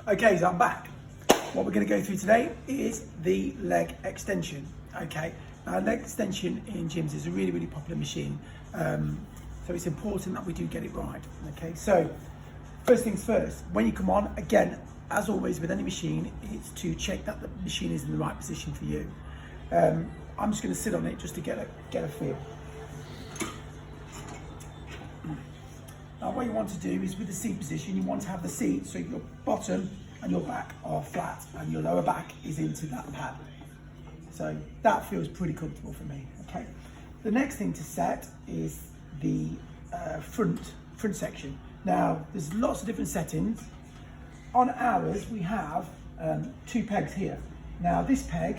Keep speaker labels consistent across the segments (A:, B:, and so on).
A: Okay, so I'm back. What we're going to go through today is the leg extension. Okay, now leg extension in gyms is a really, really popular machine. So it's important that we do get it right. Okay, so first things first, when you come on, again, as always with any machine, it's to check that the machine is in the right position for you. I'm just going to sit on it just to get a feel. Now what you want to do is with the seat position, you want to have the seat so your bottom and your back are flat and your lower back is into that pad. So that feels pretty comfortable for me. Okay. The next thing to set is the front section. Now there's lots of different settings. On ours we have 2 pegs here. Now this peg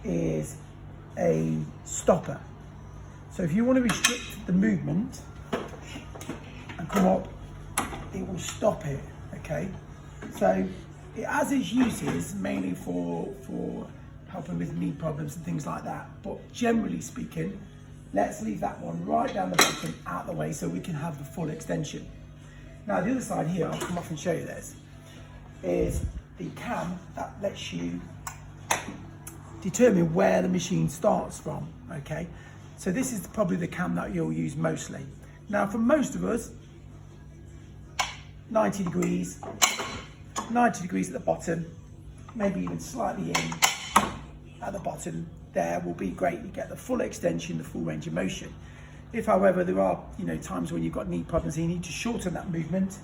A: is a stopper. So if you want to restrict the movement and come up, it will stop it. Okay, so it has its uses mainly for helping with knee problems and things like that, but generally speaking, let's leave that one right down the bottom out the way so we can have the full extension. Now the other side here, I'll come off and show you this, is the cam that lets you determine where the machine starts from. Okay, so this is probably the cam that you'll use mostly. Now for most of us, 90 degrees at the bottom, maybe even slightly in at the bottom there will be great. You get the full extension, the full range of motion. If however there are times when you've got knee problems and you need to shorten that movement,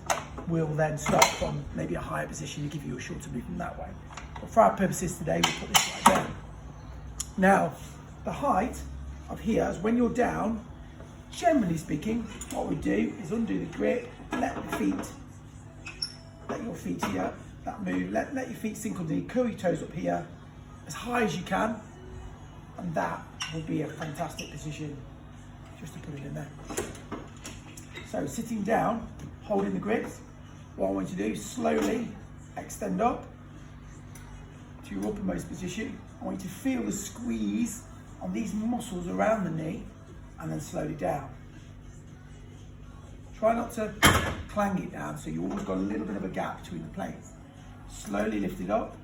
A: we'll then start from maybe a higher position to give you a shorter movement that way. But for our purposes today, we'll put this right down. Now the height of here is when you're down, generally speaking, what we do is undo the grip, let your feet here, that move, let your feet sink underneath, curl your toes up here as high as you can, and that will be a fantastic position just to put it in there. So sitting down, holding the grips, what I want you to do is slowly extend up to your uppermost position. I want you to feel the squeeze on these muscles around the knee and then slowly down. Try not to clang it down, so you always got a little bit of a gap between the plates. Slowly lift it up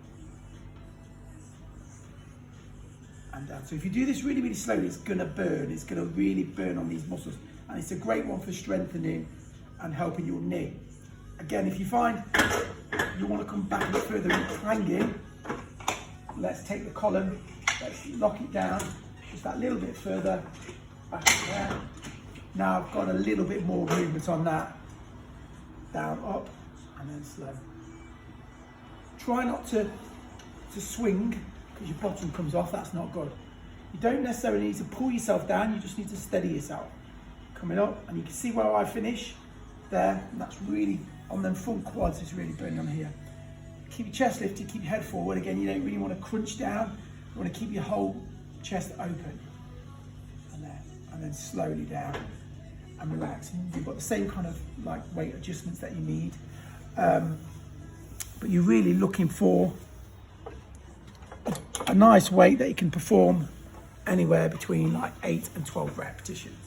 A: and down. So if you do this really, really slowly, it's gonna burn. It's gonna really burn on these muscles. And it's a great one for strengthening and helping your knee. Again, if you find you wanna come back a bit further and clanging, let's take the column, let's lock it down, just that little bit further, back there. Now I've got a little bit more movement on that. Down, up, and then slow. Try not to swing, because your bottom comes off, that's not good. You don't necessarily need to pull yourself down, you just need to steady yourself. Coming up, and you can see where I finish, there, and that's really, on them front quads, it's really burning on here. Keep your chest lifted, keep your head forward. Again, you don't really want to crunch down, you want to keep your whole chest open. And there, and then slowly down. And relax. You've got the same kind of like weight adjustments that you need, but you're really looking for a nice weight that you can perform anywhere between like 8 and 12 repetitions.